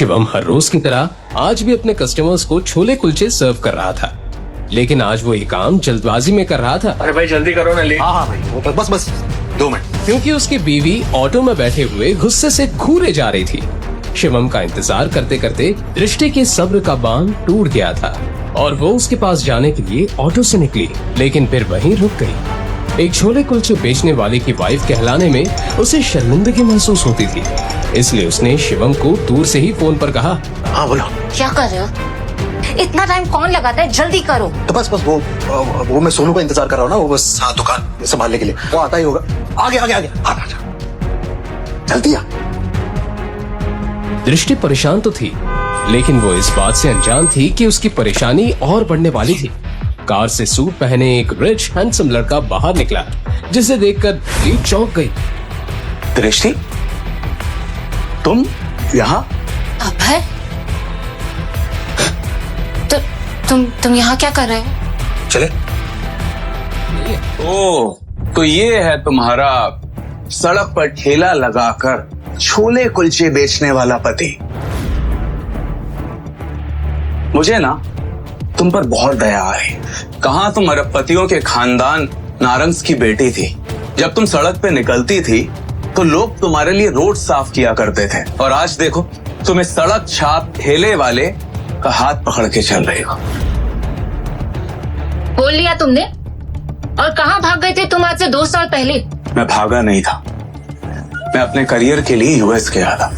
शिवम हर रोज की तरह आज भी अपने कस्टमर्स को छोले कुलचे सर्व कर रहा था, लेकिन आज वो ये काम जल्दबाजी में कर रहा था। अरे भाई जल्दी करो ना, लेट। हाँ भाई, बस 2 मिनट। क्योंकि उसकी बीवी ऑटो में बैठे हुए गुस्से से घूरे जा रही थी। शिवम का इंतजार करते करते दृष्टि के सब्र का बांध टूट गया था और वो उसके पास जाने के लिए ऑटो से निकली, लेकिन फिर वहीं रुक गई। एक छोले कुलचे बेचने वाले की वाइफ कहलाने में उसे शर्मिंदगी महसूस होती थी, इसलिए उसने शिवम को दूर से ही फोन पर कहा, हाँ बोलो। क्या कर रहे हो? इतना टाइम कौन लगाता है? जल्दी करो। तो बस वो मैं सोनू का इंतजार कर रहा हूँ ना, वो बस दुकान संभालने के लिए वो आता ही होगा। आगे आ जल्दी आ। दृष्टि परेशान तो थी, लेकिन वो इस बात से अनजान थी कि उसकी परेशानी और बढ़ने वाली थी। कार से सूट पहने एक रिच हैंडसम लड़का बाहर निकला, जिसे देखकर दृष्टि चौंक गई। दृष्टि, तुम यहाँ? अभय, तुम यहाँ क्या कर रहे हो? चले। ओ, तो ये है तुम्हारा सड़क पर ठेला लगाकर छोले कुलचे बेचने वाला पति। मुझे ना तुम पर बहुत दया है। कहाँ तुम अरबपतियों के खानदान नारंग्स की बेटी थी। जब तुम सड़क पे निकलती थी तो लोग तुम्हारे लिए रोड साफ किया करते थे, और आज देखो तुम इस सड़क छाप ठेले वाले का हाथ पकड़ के चल रही हो। बोल लिया तुमने? और कहाँ भाग गए थे तुम आज से 2 साल पहले? मैं भागा नहीं था, मैं अपने करियर के लिए यूएस गया था।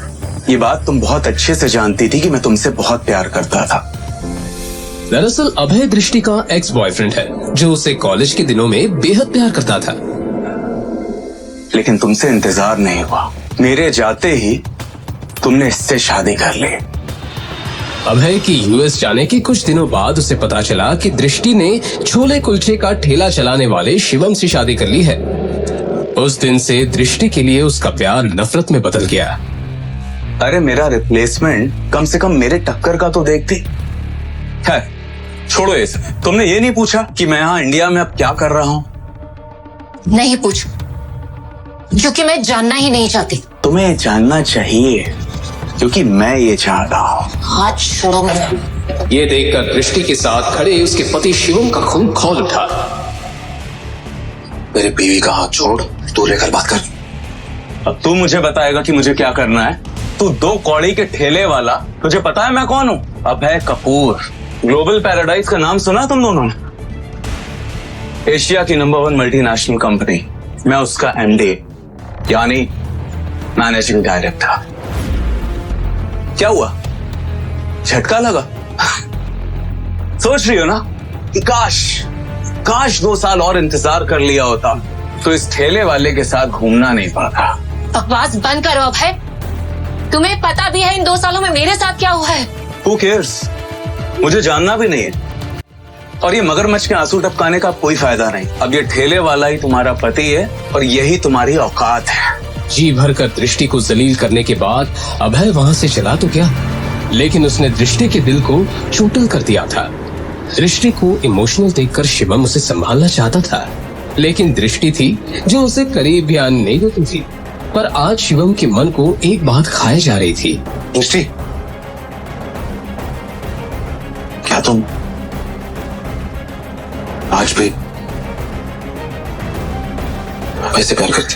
ये बात तुम बहुत अच्छे से जानती थी कि मैं तुमसे बहुत प्यार करता था। दरअसल अभय दृष्टि का एक्स बॉयफ्रेंड है, जो उसे कॉलेज के दिनों में बेहद प्यार करता था। लेकिन तुमसे इंतजार नहीं हुआ, मेरे जाते ही तुमने इससे शादी कर ली। अभय की यूएस जाने के कुछ दिनों बाद उसे पता चला कि दृष्टि ने छोले कुलचे का ठेला चलाने वाले शिवम से शादी कर ली है। उस दिन से दृष्टि के लिए उसका प्यार नफरत में बदल गया। अरे मेरा रिप्लेसमेंट कम से कम मेरे टक्कर का तो देखती है। छोड़ो ये सब। तुमने ये नहीं पूछा कि मैं यहाँ इंडिया में अब क्या कर रहा हूँ? नहीं पूछ, क्योंकि मैं जानना ही नहीं चाहती। तुम्हें जानना चाहिए, क्योंकि मैं ये चाहता हूँ। हाथ छोड़ो मुझे। ये देखकर दृष्टि के साथ खड़े उसके पति शिवम का खून खौल उठा। मेरे बीवी का हाथ छोड़, तू लेकर बात कर। अब तू मुझे बताएगा कि मुझे क्या करना है? तू 2 कौड़ी के ठेले वाला, तुझे पता है मैं कौन हूँ? अभय कपूर। ग्लोबल पैराडाइज का नाम सुना तुम दोनों ने? एशिया की नंबर 1 मल्टीनेशनल कंपनी, मैं उसका एमडी यानी मैनेजिंग डायरेक्टर। क्या हुआ? झटका लगा? सोच रही हो ना कि काश 2 साल और इंतजार कर लिया होता तो इस ठेले वाले के साथ घूमना नहीं पड़ता। बकवास बंद करो अभय। तुम्हें पता भी है इन 2 सालों में मेरे साथ क्या हुआ है? Who cares? मुझे जानना भी नहीं है, और ये मगरमच्छ के आंसू टपकाने का कोई फायदा नहीं। अब ये ठेले वाला ही तुम्हारा पति है और यही तुम्हारी औकात है। जी भरकर दृष्टि को जलील करने के बाद अभय वहां से चला तो क्या, लेकिन उसने दृष्टि के दिल को चोटिल कर दिया था। दृष्टि को इमोशनल देखकर शिवम उसे संभालना चाहता था, लेकिन दृष्टि थी जो उसे करीब भी आने नहीं देती थी। पर आज शिवम के मन को एक बात खाए जा रही थी। दृष्टि, क्या तुम आज भी वैसे प्यार करती?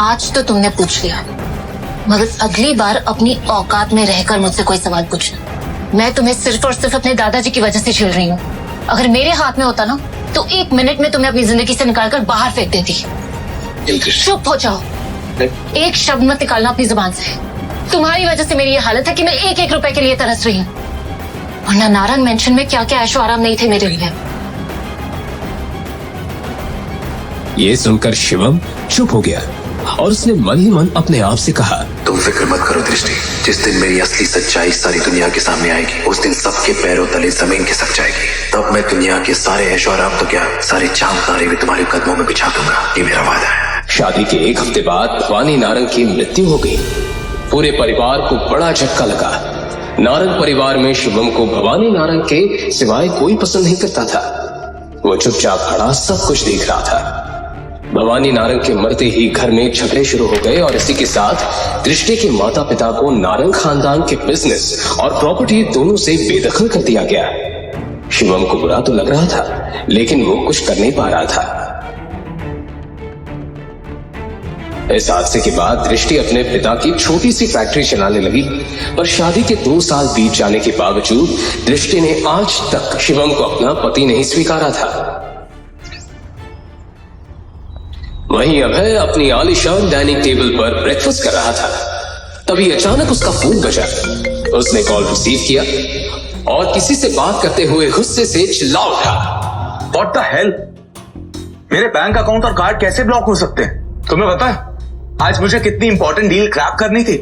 आज तो तुमने पूछ लिया, मगर अगली बार अपनी औकात में रहकर मुझसे कोई सवाल पूछना। मैं तुम्हें सिर्फ और सिर्फ अपने दादाजी की वजह से झेल रही हूँ। अगर मेरे हाथ में होता ना तो 1 मिनट में तुम्हें अपनी जिंदगी से निकालकर बाहर फेंक देती। चुप हो जाओ, एक शब्द मत निकालना अपनी जुबान से। तुम्हारी वजह से मेरी ये हालत है कि मैं 1-1 रुपए के लिए तरस रही हूँ, वरना नारंग मेंशन में क्या क्या ऐशो आराम नहीं थे मेरे लिए। ये सुनकर शिवम चुप हो गया और उसने मन ही मन अपने आप से कहा, तुम फिक्र मत करो दृष्टि, जिस दिन मेरी असली सच्चाई सारी दुनिया के सामने आएगी उस दिन सबके पैरों तले जमीन खिसक जाएगी। तब मैं दुनिया के सारे ऐशो आराम तो क्या, सारे चांद तारे भी तुम्हारे कदमों में बिछा दूंगा। ये मेरा वादा है। शादी के 1 हफ्ते बाद भवानी नारंग की मृत्यु हो गई। पूरे परिवार को बड़ा झटका लगा। नारंग परिवार में शिवम को भवानी नारंग के सिवाय कोई पसंद नहीं करता था। वो चुपचाप खड़ा सब कुछ देख रहा था। भवानी नारंग के मरते ही घर में झगड़े शुरू हो गए और इसी के साथ दृष्टि के माता पिता को नारंग खानदान के बिजनेस और प्रॉपर्टी दोनों से बेदखल कर दिया गया। शिवम को बुरा तो लग रहा था, लेकिन वो कुछ कर नहीं पा रहा था। इस हादसे के बाद दृष्टि अपने पिता की छोटी सी फैक्ट्री चलाने लगी, पर शादी के 2 साल बीत जाने के बावजूद दृष्टि ने आज तक शिवम को अपना पति नहीं स्वीकारा था। वहीं अभय अपनी आलीशान डाइनिंग टेबल पर ब्रेकफास्ट कर रहा था, तभी अचानक उसका फोन बजा। उसने कॉल रिसीव किया और किसी से बात करते हुए गुस्से से चिल्ला उठा, What the hell? मेरे बैंक अकाउंट और कार्ड कैसे ब्लॉक हो सकते हैं? तुम्हें पता है आज मुझे कितनी इंपॉर्टेंट डील क्रैक करनी थी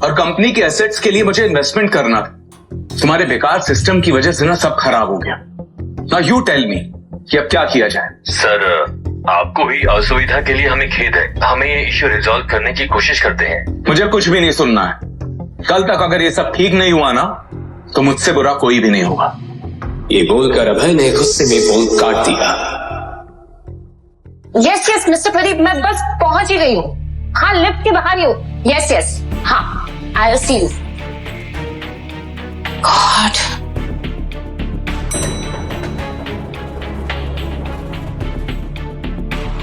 और कंपनी के एसेट्स के लिए मुझे इन्वेस्टमेंट करना था। तुम्हारे बेकार सिस्टम की वजह से ना सब खराब हो गया। नाउ यू टेल मी कि अब क्या किया जाए। सर, आपको हुई असुविधा के लिए हमें खेद है। हमें ये इश्यू रिजॉल्व करने की कोशिश करते हैं। मुझे कुछ भी नहीं सुनना है। कल तक अगर ये सब ठीक नहीं हुआ ना तो मुझसे बुरा कोई भी नहीं होगा। ये बोलकर अभय ने गुस्से में फोन काट दिया। यस यस मिस्टर प्रदीप, मैं बस पहुंच ही गई हूँ। हाँ, लिफ्ट के बाहर ही हूँ। यस यस, हाँ, I will see you. God,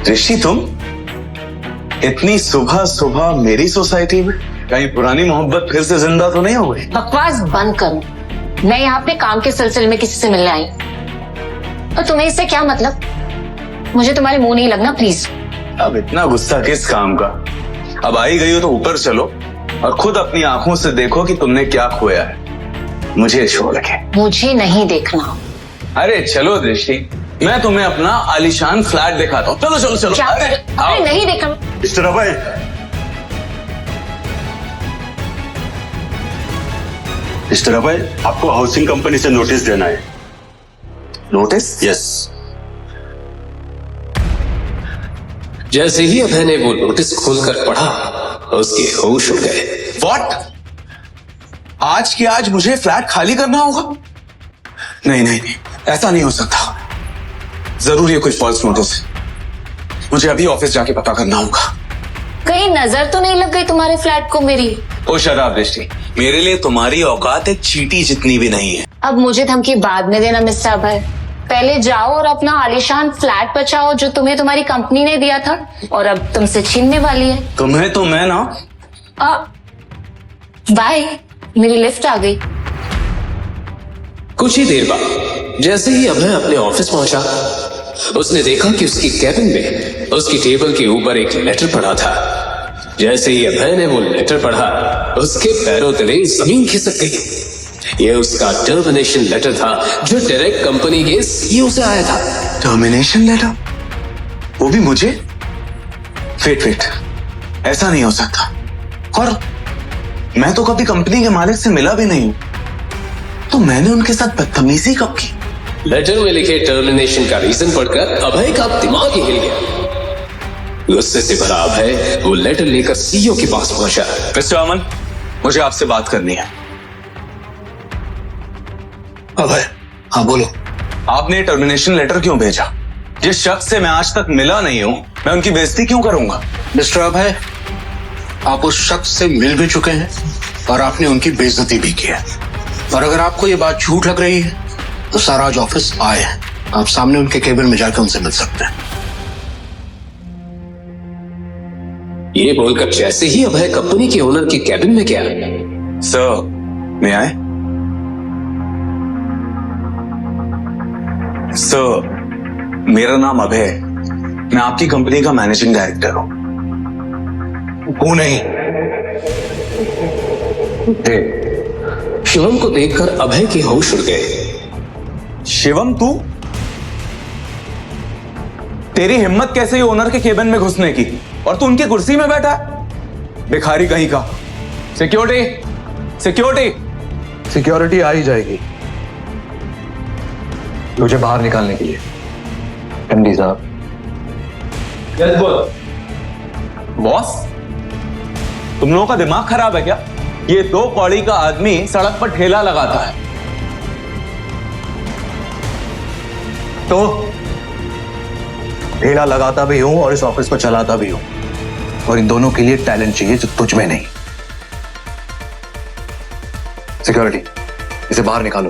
Rishi तुम इतनी सुबह सुबह मेरी सोसाइटी में? कहीं पुरानी मोहब्बत फिर से जिंदा तो नहीं हो गई? बकवास बंद करो। मैं यहाँ अपने काम के सिलसिले में किसी से मिलने आई, और तुम्हें इससे क्या मतलब? मुझे तुम्हारे मुंह नहीं लगना, प्लीज। अब इतना गुस्सा किस काम का? अब आई गई हो तो ऊपर चलो और खुद अपनी आंखों से देखो कि तुमने क्या खोया है। मुझे छोड़ के मुझे नहीं देखना। अरे चलो दृष्टि, मैं तुम्हें अपना आलीशान फ्लैट दिखाता हूँ। चलो चलो चलो। क्या? अरे नहीं देखना। मिस्टर अभय, मिस्टर अभय, आपको हाउसिंग कंपनी से नोटिस देना है। नोटिस? यस। जैसे ही अभय ने वो नोटिस खोलकर पढ़ा, उसके होश उड़ गए। व्हाट? आज की आज मुझे फ्लैट खाली करना होगा? नहीं नहीं नहीं, ऐसा नहीं हो सकता। जरूर ये कोई फॉल्स नोटिस है। मुझे अभी ऑफिस जाके पता करना होगा। कहीं नजर तो नहीं लग गई तुम्हारे फ्लैट को मेरी? ओ शराब दृष्टि, मेरे लिए तुम्हारी औकात एक चींटी जितनी भी नहीं है। अब मुझे धमकी बाद में देना मिस्टर अभय। पहले जाओ और अपना आलीशान फ्लैट बचाओ जो तुम्हें तुम्हारी कंपनी ने दिया था और अब तुमसे छीनने वाली है। तुम्हें तो मैं ना। बाय, मेरी लिफ्ट आ गई। कुछ ही देर बाद जैसे ही अभय अपने ऑफिस पहुंचा, उसने देखा कि उसकी कैबिन में उसकी टेबल के ऊपर एक लेटर पड़ा था। जैसे ही अभय ने वो लेटर पढ़ा, उसके पैरों तले जमीन खिसक गई। ये उसका टर्मिनेशन लेटर था जो डायरेक्ट कंपनी के सीईओ से आया था। Termination letter? वो भी मुझे? वेट, ऐसा नहीं हो सकता। और मैं तो कभी कंपनी के मालिक से मिला भी नहीं हूं, तो मैंने उनके साथ बदतमीजी कब की? लेटर में लिखे टर्मिनेशन का रीजन पढ़कर अभय का दिमाग ही हिल गया। गुस्से से भरा अभय वो लेटर लेकर सीईओ के पास पहुंचा। मिस्टर अमन, मुझे आपसे बात करनी है। अभय, हाँ बोलो। आपने टर्मिनेशन लेटर क्यों भेजा? जिस शख्स से मैं आज तक मिला नहीं हूं, मैं उनकी बेइज्जती क्यों करूंगा? मिस्टर अभय, आप उस शख्स से मिल भी चुके हैं और आपने उनकी बेइज्जती भी की है। और अगर आपको ये बात झूठ लग रही है तो सर आज ऑफिस आए हैं, आप सामने उनके केबिन में जाकर उनसे मिल सकते हैं। ये बोलकर जैसे ही अभय कंपनी के ओनर के कैबिन में गया, सर, मैं आए? सर, मेरा नाम अभय है। मैं आपकी कंपनी का मैनेजिंग डायरेक्टर हूं। वो नहीं। शिवम को देखकर अभय के होश उड़ गए। शिवम, तू? तेरी हिम्मत कैसे ही ओनर के केबिन में घुसने की? और तू उनकी कुर्सी में बैठा है? भिखारी कहीं का। सिक्योरिटी आ ही जाएगी मुझे बाहर निकालने के लिए। एमडी साहब। बॉस, तुम लोगों का दिमाग खराब है क्या? ये 2 कौड़ी का आदमी सड़क पर ठेला लगाता है ठेला लगाता भी हूं और इस ऑफिस को चलाता भी हूं, और इन दोनों के लिए टैलेंट चाहिए जो तुझ में नहीं। सिक्योरिटी, इसे बाहर निकालो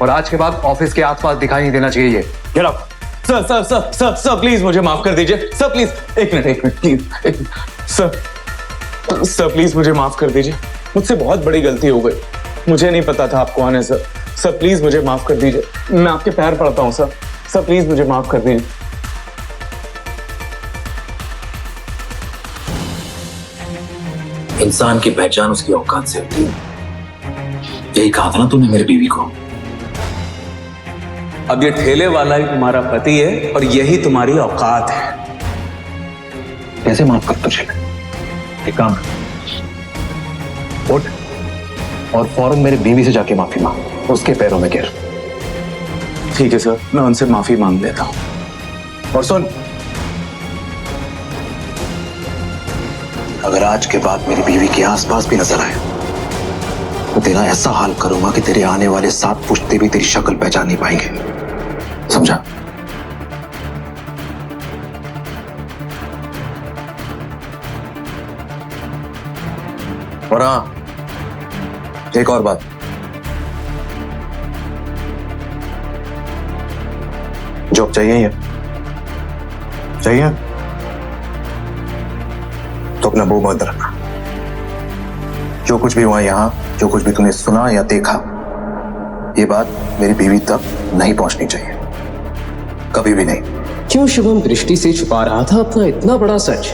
और आज के बाद ऑफिस के आसपास दिखाई नहीं देना चाहिए ये। Get out. Sir sir sir sir sir please मुझे माफ कर दीजिए सर, प्लीज एक मिनट प्लीज सर प्लीज मुझे माफ कर दीजिए, मुझसे बहुत बड़ी गलती हो गई, मुझे नहीं पता था आप कौन है सर। सर प्लीज मुझे माफ कर दीजिए, मैं आपके पैर पड़ता हूं सर। सर प्लीज मुझे माफ कर दीजिए। इंसान की पहचान उसकी औकात से होती है, यही कहा था ना तूने मेरी बीवी को। अब ये ठेले वाला ही तुम्हारा पति है और यही तुम्हारी औकात है। कैसे माफ कर तुझे? एक काम कर, उठ और फौरन मेरी बीवी से जाके माफी मांग, उसके पैरों में गिर। ठीक है सर, मैं उनसे माफी मांग लेता हूं। और सुन, अगर आज के बाद मेरी बीवी के आसपास भी नजर आए तो तेरा ऐसा हाल करूंगा कि तेरे आने वाले 7 पुश्ते भी तेरी शक्ल पहचान नहीं पाएंगे, समझा? और हाँ, एक और बात, जॉब चाहिए ही है, चाहिए तो अपना मुंह बंद रखना। जो कुछ भी हुआ यहां, जो कुछ भी तूने सुना या देखा, ये बात मेरी बीवी तक नहीं पहुंचनी चाहिए, कभी भी नहीं। क्यों शिवम दृष्टि से छुपा रहा था अपना इतना बड़ा सच?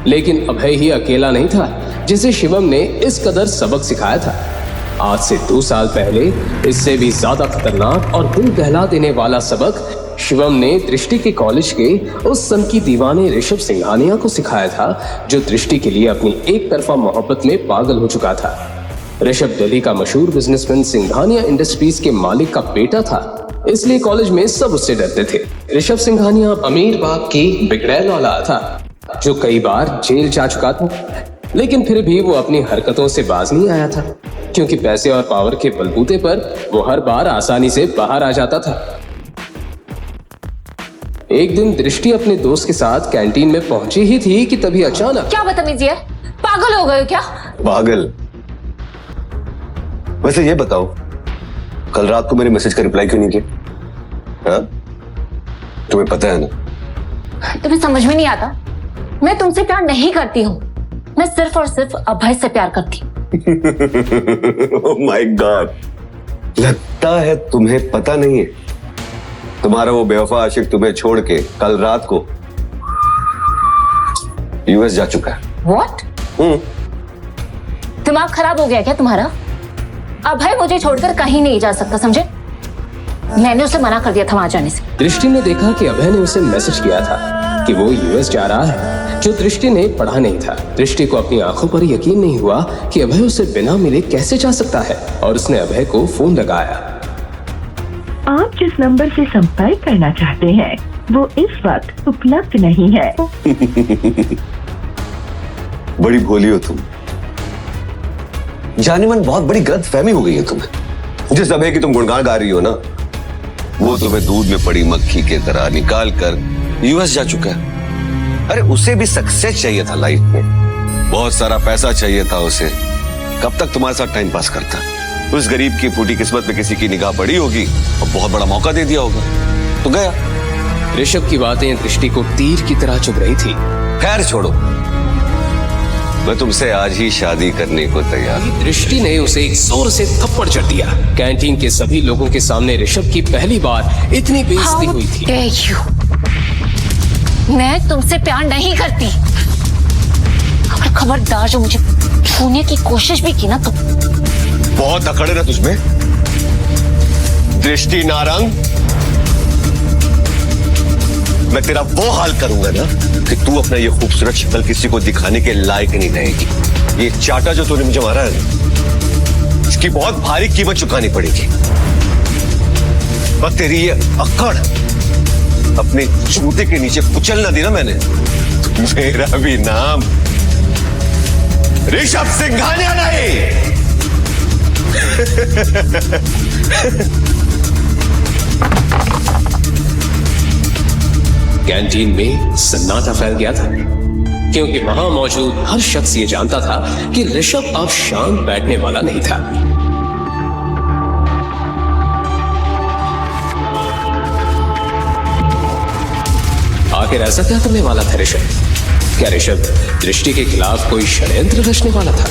लेकिन अभय ही अकेला नहीं था जिसे शिवम ने इस कदर सबक सिखाया था। आज से 2 साल पहले इससे भी ज्यादा खतरनाक और दिल दहला देने वाला सबक शिवम ने दृष्टि के कॉलेज के उस सन की दीवाने ऋषभ सिंघानिया को सिखाया था, जो दृष्टि के लिए अपनी एक तरफा मोहब्बत में पागल हो चुका था। ऋषभ दिल्ली का मशहूर बिजनेसमैन सिंघानिया इंडस्ट्रीज के मालिक का बेटा था, इसलिए कॉलेज में सब उससे डरते थे। ऋषभ सिंघानिया अमीर बाप की बिगड़ैल औलाद था, जो कई बार जेल जा चुका था, लेकिन फिर भी वो अपनी हरकतों से बाज नहीं आया था, क्योंकि पैसे और पावर के बलबूते पर वो हर बार आसानी से बाहर आ जाता था। एक दिन दृष्टि अपने दोस्त के साथ कैंटीन में पहुंची ही थी कि तभी अचानक। क्या बदतमीजी है, पागल हो गए हो क्या? पागल? वैसे ये बताओ, कल रात को मेरे मैसेज का रिप्लाई क्यों नहीं किया? हाँ? तुम्हें पता है ना? तुम्हें समझ में नहीं आता, मैं तुमसे प्यार नहीं करती हूँ, मैं सिर्फ और सिर्फ अभय से प्यार करती हूँ। ओह माय गॉड, लगता है तुम्हें पता नहीं है। तुम्हारा वो बेवफा आशिक तुम्हें छोड़ के कल रात को यूएस जा चुका है। What? दिमाग खराब हो गया क्या तुम्हारा? अभय मुझे छोड़कर कहीं नहीं जा सकता, समझे? मैंने उसे मना कर दिया था वहां जाने से। दृष्टि ने देखा कि अभय ने उसे मैसेज किया था कि वो यूएस जा रहा है, जो दृष्टि ने पढ़ा नहीं था। दृष्टि को अपनी आंखों पर यकीन नहीं हुआ कि अभय उसे बिना मिले कैसे जा सकता है, और उसने अभय को फोन लगाया। आप जिस नंबर से संपर्क करना चाहते हैं वो इस वक्त उपलब्ध नहीं है। बड़ी भोली हो तुम, जाने मन बहुत बड़ी गलतफहमी हो गई है तुम्हें। जिस अभय की तुम गुणगान गा रही हो ना, वो तुम्हें दूध में पड़ी मक्खी के तरह निकाल कर यूएस जा चुका है। अरे उसे भी सक्सेस चाहिए था लाइफ में, बहुत सारा पैसा चाहिए था उसे। कब तक तुम्हारे साथ टाइम पास करता? उस गरीब की फूटी किस्मत में किसी की निगाह पड़ी होगी और बहुत बड़ा मौका दे दिया होगा तो गया। ऋषभ की बातें दृष्टि को तीर की तरह चुभ रही थी। खैर छोड़ो, मैं तुमसे आज ही शादी करने को तैयार हूं। दृष्टि ने उसे एक जोर से थप्पड़ जड़ दिया। कैंटीन के सभी लोगों के सामने ऋषभ की पहली बार इतनी बेइज्जती हुई थी। मैं तुमसे प्यार नहीं करती, और खबरदार जो मुझे छूने की कोशिश भी की ना तो। बहुत अकड़ है ना तुझमें, दृष्टि नारंग। मैं तेरा वो हाल करूंगा ना कि तू अपना ये खूबसूरत शक्ल किसी को दिखाने के लायक नहीं रहेगी। ये चाटा जो तूने मुझे मारा है, इसकी बहुत भारी कीमत चुकानी पड़ेगी। और तेरी ये अकड़ अपने जूते के नीचे कुचल ना दी ना मैंने, तो मेरा भी नाम ऋषभ सिंघानिया नहीं। कैंटीन में सन्नाटा फैल गया था, क्योंकि वहां मौजूद हर शख्स ये जानता था कि ऋषभ अब शांत बैठने वाला नहीं था। आखिर ऐसा क्या करने वाला था ऋषभ? क्या ऋषभ दृष्टि के खिलाफ कोई षड्यंत्र रचने वाला था?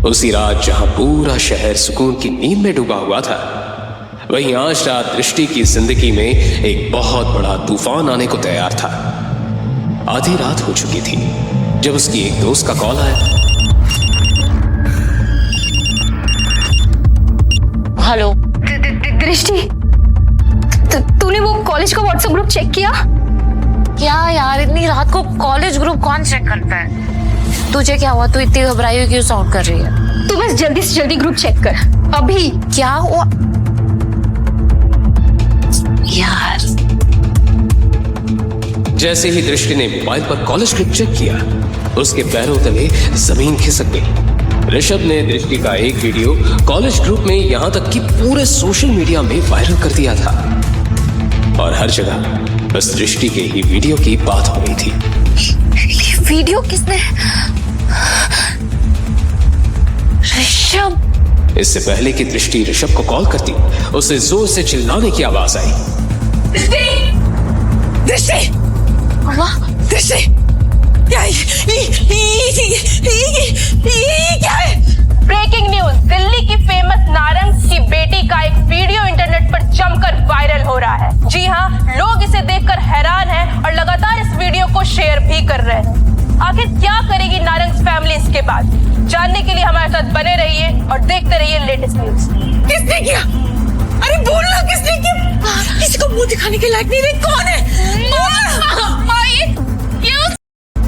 उसी रात जहां पूरा शहर सुकून की नींद में डूबा हुआ था, वहीं आज रात दृष्टि की जिंदगी में एक बहुत बड़ा तूफान आने को तैयार था। आधी रात हो चुकी थी जब उसकी एक दोस्त का कॉल आया। हेलो दृष्टि, तूने वो कॉलेज का व्हाट्सएप ग्रुप चेक किया? क्या यार, इतनी रात को कॉलेज ग्रुप कौन चेक करता है? तुझे क्या हुआ? तू इतनी घबराई हुई क्यों साउंड कर रही है? तू बस जल्दी से जल्दी ग्रुप चेक कर अभी। क्या हुआ यार? जैसे ही दृष्टि ने मोबाइल पर कॉलेज ग्रुप चेक किया, उसके पैरों तले जमीन खिसक गई। ऋषभ ने दृष्टि का एक वीडियो कॉलेज ग्रुप में यहां तक कि पूरे सोशल मीडिया में वायरल कर दिया था, और हर जगह बस दृष्टि के ही वीडियो की बात हो रही थी। ये वीडियो किसने? ऋषभ। इससे पहले कि दृष्टि ऋषभ को कॉल करती, उसे जोर से चिल्लाने की आवाज आई। दृष्टि, वाह, दृष्टि, क्या है? ब्रेकिंग न्यूज, दिल्ली की फेमस नारंग की बेटी का एक वीडियो इंटरनेट पर जमकर वायरल हो रहा है। जी हाँ, लोग इसे देखकर हैरान हैं और लगातार इस वीडियो को शेयर भी कर रहे हैं। आखिर क्या करेगी नारंग फैमिली इसके बाद? जानने के लिए हमारे साथ बने रहिए और देखते रहिए लेटेस्ट न्यूज। किसने किया? अरे बोलना, किसने किया? किसी को मुंह दिखाने के लायक नहीं रही। कौन है?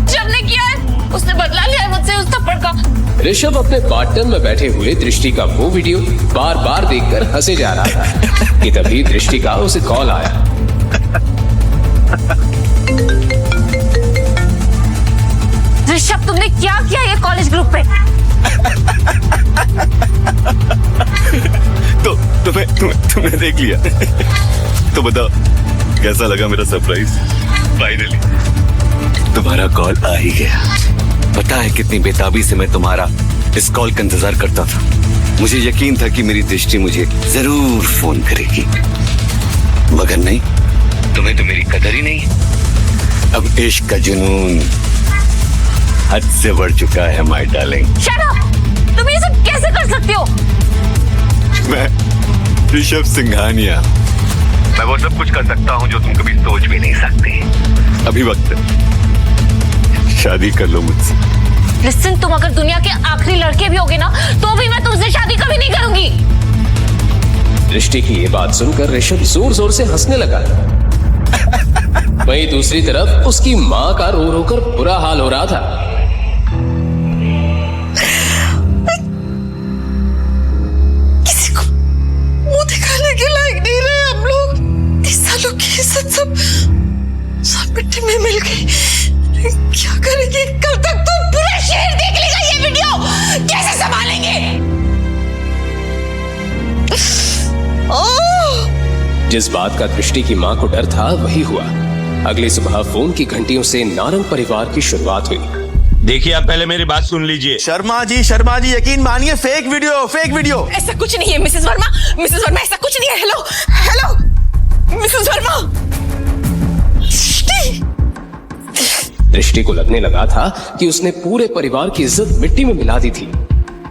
जब ने किया है, उसने बदला लिया है मुझसे उस थप्पड़ का। ऋषभ अपने पार्टनर में बैठे हुए दृष्टि का वो वीडियो बार बार देखकर हंसे जा रहा था कि तभी दृष्टि का उसे कॉल आया। ऋषभ, तुमने क्या किया ये कॉलेज ग्रुप पे? तो तुम्हें देख लिया। तो बताओ कैसा लगा मेरा सरप्राइज? फाइनली तुम्हारा कॉल आ ही गया। पता है कितनी बेताबी से मैं तुम्हारा इस कॉल का इंतजार करता था। मुझे यकीन था कि मेरी दृष्टि मुझे जरूर फोन करेगी, मगर नहीं, तुम्हें तो मेरी कदर ही नहीं। अब इश्क का जुनून हद से बढ़ चुका है माय डार्लिंग। Shut up! तुम ये सब कैसे कर सकते हो? मैं ऋषभ सिंघानिया, मैं वो सब कुछ कर सकता हूँ जो तुम कभी सोच भी नहीं सकती। अभी वक्त है, शादी कर लो मुझसे। लिसन, तुम अगर दुनिया के आखिरी लड़के भी होगे ना, तो भी मैं तुमसे शादी कभी नहीं करूंगी। दृष्टि की ये बात सुनकर ऋषभ जोर जोर से हंसने लगा। वहीं दूसरी तरफ उसकी मां का रो रो कर बुरा हाल हो रहा था। किसी को मुंह दिखाने के लायक नहीं रहे हम लोग। 30 सालों की इज्जत सब मिट्टी में मिल गई। क्या करेंगे? कल तक तो पूरा शहर देख लेगा ये वीडियो। कैसे संभालेंगे? जिस बात का दृष्टि की मां को डर था वही हुआ। अगली सुबह फोन की घंटियों से नारंग परिवार की शुरुआत हुई। देखिए, आप पहले मेरी बात सुन लीजिए। शर्मा जी यकीन मानिए, फेक वीडियो। ऐसा कुछ नहीं है मिसेस वर्मा, ऐसा कुछ नहीं है। Hello Mrs Verma. दृष्टि को लगने लगा था कि उसने पूरे परिवार की इज्जत मिट्टी में मिला दी थी।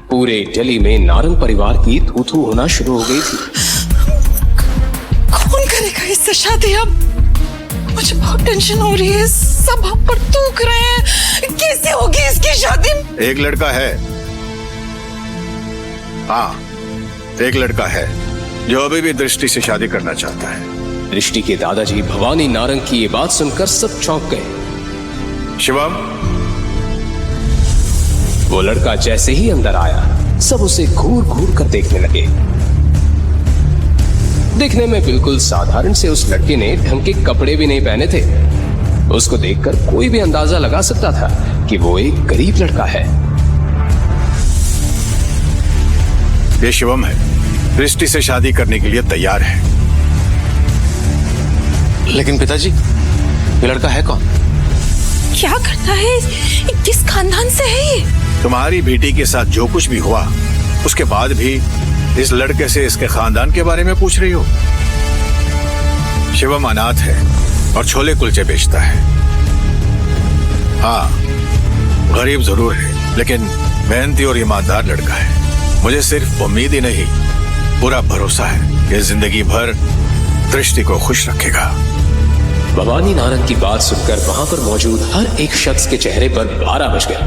पूरे दिल्ली में नारंग परिवार की थू-थू होना शुरू हो गई थी। कौन करेगा इससे शादी? अब मुझे बहुत टेंशन हो रही है। सब हम पर थूक रहे हैं। कैसे होगी इसकी शादी? एक लड़का है, हाँ, एक लड़का है जो अभी भी दृष्टि से शादी करना चाहता है। दृष्टि के दादाजी भवानी नारंग की ये बात सुनकर सब चौंक गए। शिवम, वो लड़का जैसे ही अंदर आया, सब उसे घूर घूर कर देखने लगे। दिखने में बिल्कुल साधारण से उस लड़के ने ढंग के कपड़े भी नहीं पहने थे। उसको देखकर कोई भी अंदाजा लगा सकता था कि वो एक गरीब लड़का है। ये शिवम है, दृष्टि से शादी करने के लिए तैयार है। लेकिन पिताजी, ये लड़का है कौन? क्या करता है? किस खानदान से है ये? तुम्हारी बेटी के साथ जो कुछ भी हुआ उसके बाद भी इस लड़के से इसके खानदान के बारे में पूछ रही हो? शिवम अनाथ है और छोले कुलचे बेचता है। हाँ, गरीब जरूर है लेकिन मेहनती और ईमानदार लड़का है। मुझे सिर्फ उम्मीद ही नहीं, पूरा भरोसा है कि जिंदगी भर दृष्टि को खुश रखेगा। भवानी नारंग की बात सुनकर वहां पर मौजूद हर एक शख्स के चेहरे पर पारा बच गया।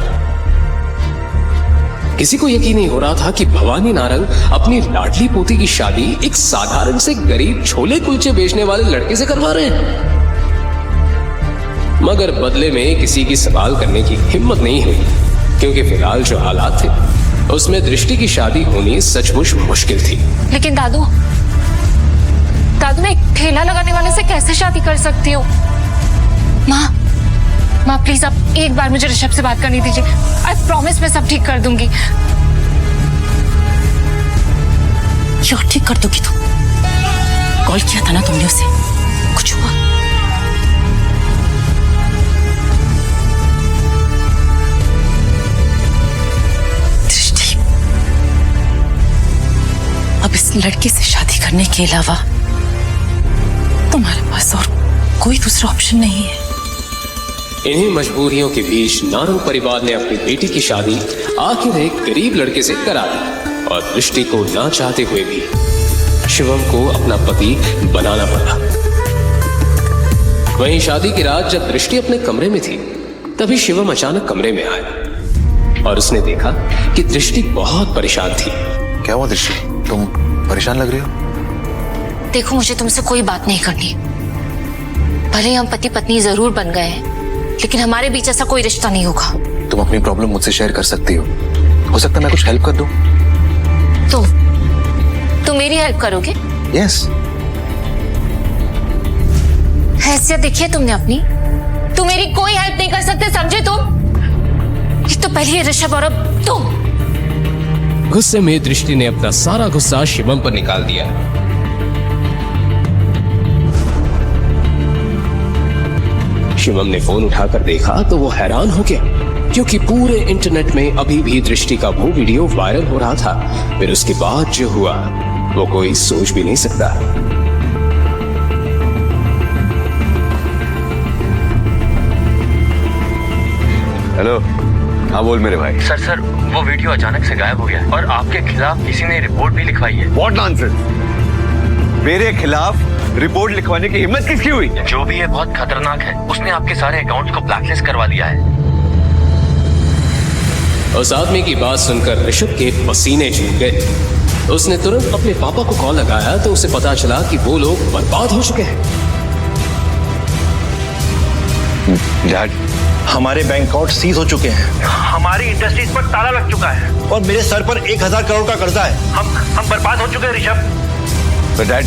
किसी को यकीन नहीं हो रहा था कि भवानी नारंग अपनी लाडली पोती की शादी एक साधारण से गरीब छोले कुलचे बेचने वाले लड़के से करवा रहे हैं। मगर बदले में किसी की सवाल करने की हिम्मत नहीं हुई, क्योंकि फिलहाल जो हालात थे उसमें दृष्टि की शादी होनी सचमुच मुश्किल थी। लेकिन दादू मैं एक ठेला लगाने वाले से कैसे शादी कर सकती हूँ? माँ प्लीज आप एक बार मुझे ऋषभ से बात करने दीजिए। आई प्रॉमिस मैं सब ठीक कर दूंगी। क्यों ठीक कर दोगी तुम? कॉल किया था ना तुमने उसे? कुछ हुआ? दृष्टि, अब इस लड़के से शादी करने के अलावा तुम्हारे पास और कोई दूसरा ऑप्शन नहीं है। इन्हीं मजबूरियों के बीच नारंग परिवार ने अपनी बेटी की शादी आखिर एक गरीब लड़के से करा दी और दृष्टि को ना चाहते हुए भी शिवम को अपना पति बनाना पड़ा। वहीं शादी की रात जब दृष्टि अपने कमरे में थी तभी शिवम अचानक कमरे में आया और उसने देखा कि दृष्टि बहुत परेशान थी। क्या हुआ दृष्टि? तुम परेशान लग रही हो? देखो, मुझे तुमसे कोई बात नहीं करनी। भले हम पति पत्नी जरूर बन गए हैं, लेकिन हमारे बीच ऐसा कोई रिश्ता नहीं होगा। तुम अपनी प्रॉब्लम मुझसे शेयर कर सकती हो सकता है मैं कुछ हेल्प कर दूं। तुम मेरी हेल्प करोगे? यस। हैसियत देखिए तुमने अपनी। तुम मेरी कोई हेल्प नहीं कर सकते, समझे तुम? एक तो पहले ऋषभ और अब तुम। गुस्से में दृष्टि ने अपना सारा गुस्सा शिवम पर निकाल दिया। शिवम ने फोन उठाकर देखा तो वो हैरान हो गया, क्योंकि पूरे इंटरनेट में अभी भी दृष्टि का वो वीडियो वायरल हो रहा था। फिर उसके बाद जो हुआ वो कोई सोच भी नहीं सकता। हेलो, हाँ बोल मेरे भाई। सर वो वीडियो अचानक से गायब हो गया और आपके खिलाफ किसी ने रिपोर्ट भी लिखवाई है। What nonsense? मेरे खिलाफ रिपोर्ट लिखवाने की हिम्मत किसकी हुई? जो भी है बहुत खतरनाक है। उसने आपके सारे अकाउंट्स को ब्लैकलिस्ट करवा दिया है। उस आदमी की बात सुनकर ऋषभ के पसीने छूट गए। उसने तुरंत अपने पापा को कॉल लगाया तो उसे पता चला कि वो लोग बर्बाद हो चुके हैं। डैड, हमारे बैंक अकाउंट सीज हो चुके हैं। हमारी इंडस्ट्रीज पर ताला लग चुका है और मेरे सर पर 1000 करोड़ का कर्जा है। हम बर्बाद हो चुके हैं ऋषभ। तो डैड,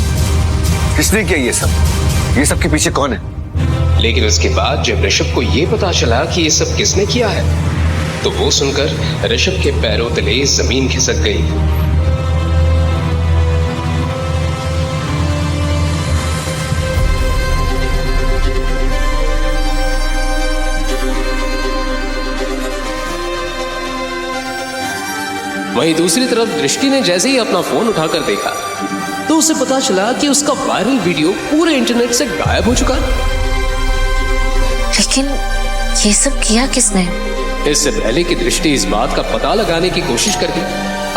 किसने किया ये सब? ये सब के पीछे कौन है? लेकिन उसके बाद जब ऋषभ को ये पता चला कि ये सब किसने किया है तो वो सुनकर ऋषभ के पैरों तले जमीन खिसक गई। वहीं दूसरी तरफ दृष्टि ने जैसे ही अपना फोन उठाकर देखा तो उसे पता चला कि उसका वायरल वीडियो पूरे इंटरनेट से गायब हो चुका है। लेकिन ये सब किया किसने? इससे पहले कि दृष्टि इस बात का पता लगाने की कोशिश करती,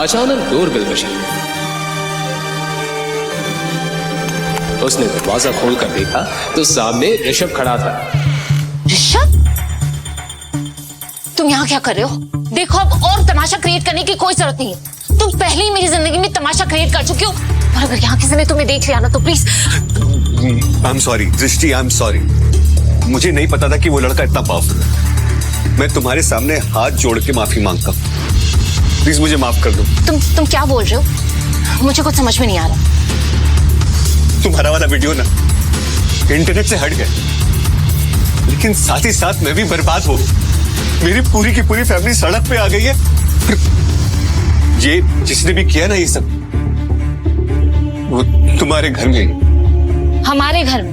अचानक डोरबेल बजी। उसने दरवाजा खोलकर देखा तो सामने ऋषभ खड़ा था। ऋषभ, तुम यहाँ क्या कर रहे हो? देखो, अब और तमाशा क्रिएट करने की कोई जरूरत नहीं है। तुम पहले ही मेरी जिंदगी में तमाशा क्रिएट कर चुके हो और अगर यहाँ किसी ने तुम्हें देख लिया ना तो प्लीज। आई एम सॉरी दृष्टि, आई एम सॉरी। मुझे नहीं पता था कि वो लड़का इतना पावरफुल है। मैं तुम्हारे सामने हाथ जोड़ के माफी मांगता हूँ। प्लीज मुझे माफ कर दो। तुम क्या बोल रहे हो? मुझे कुछ समझ में नहीं आ रहा। तुम्हारा वाला वीडियो ना इंटरनेट से हट गया, लेकिन साथ ही साथ मैं भी बर्बाद हो गई। मेरी पूरी की पूरी फैमिली सड़क पे आ गई है। ये जिसने भी किया ना ये सब, वो तुम्हारे घर में। हमारे घर में?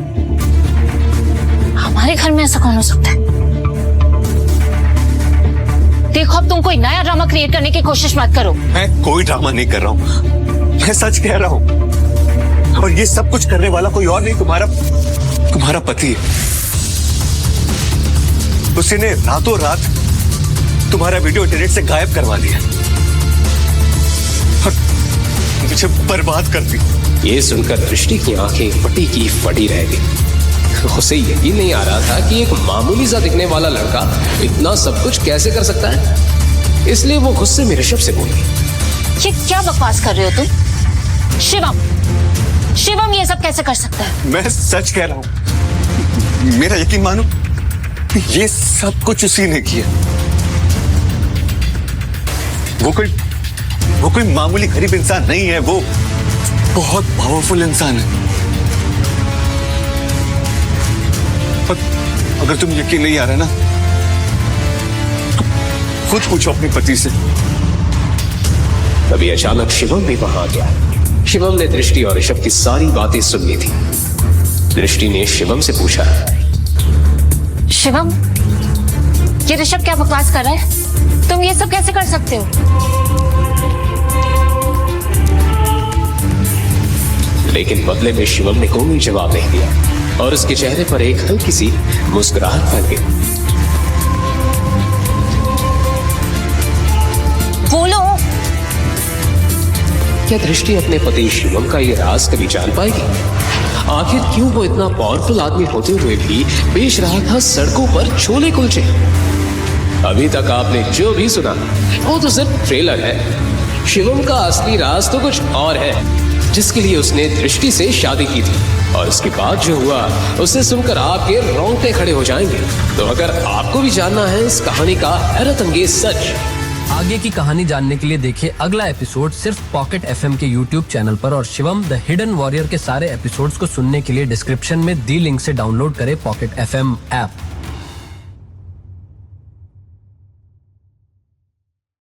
हमारे घर में ऐसा कौन हो सकता है? देखो, अब तुम कोई नया ड्रामा क्रिएट करने की कोशिश मत करो। मैं कोई ड्रामा नहीं कर रहा हूँ, मैं सच कह रहा हूँ। और ये सब कुछ करने वाला कोई और नहीं, तुम्हारा पति है। उसने रातों रात तुम्हारा वीडियो इंटरनेट से गायब करवा दिया और मुझे बर्बाद कर दी। ये सुनकर दृष्टि की आंखें फटी की फटी रह गई। उसे यकीन नहीं आ रहा था कि एक मामूली सा दिखने वाला लड़का इतना सब कुछ कैसे कर सकता है। इसलिए वो गुस्से में ऋषभ से बोली, ये क्या बकवास कर रहे हो तुम? शिवम ये सब कैसे कर सकता है? मैं सच कह रहा हूं, मेरा यकीन मानो, ये सब कुछ उसी ने किया। वो कोई मामूली गरीब इंसान नहीं है, वो बहुत पावरफुल इंसान है। पर अगर तुम यकीन नहीं आ रहा ना, तो खुद पूछो अपने पति से। तभी अचानक शिवम भी वहां आ गया। शिवम ने दृष्टि और ऋषभ की सारी बातें सुन ली थी। दृष्टि ने शिवम से पूछा, शिवम, ये ऋषभ क्या बकवास कर रहा है? तुम ये सब कैसे कर सकते हो? लेकिन बदले में शिवम ने कोई जवाब नहीं दिया और उसके चेहरे पर एक हल्की सी मुस्कुराहट फैल गई। बोलो, क्या दृष्टि अपने पति शिवम का ये राज कभी जान पाएगी? आखिर क्यों वो इतना पावरफुल आदमी होते हुए भी बेच रहा था सड़कों पर छोले कुलचे? अभी तक आपने जो भी सुना वो तो सिर्फ ट्रेलर है। शिवम का असली राज तो कुछ और है, जिसके लिए उसने दृष्टि से शादी की थी। और इसके बाद जो हुआ उसे सुनकर आपके रोंगटे खड़े हो जाएंगे। तो अगर आपको भी जानना है इस कहानी का हैरत अंगेज सच, आगे की कहानी जानने के लिए देखिए अगला एपिसोड सिर्फ पॉकेट एफएम के यूट्यूब चैनल पर। और शिवम द हिडन वॉरियर के सारे एपिसोड्स को सुनने के लिए डिस्क्रिप्शन में दी लिंक से डाउनलोड करें पॉकेट एफएम ऐप।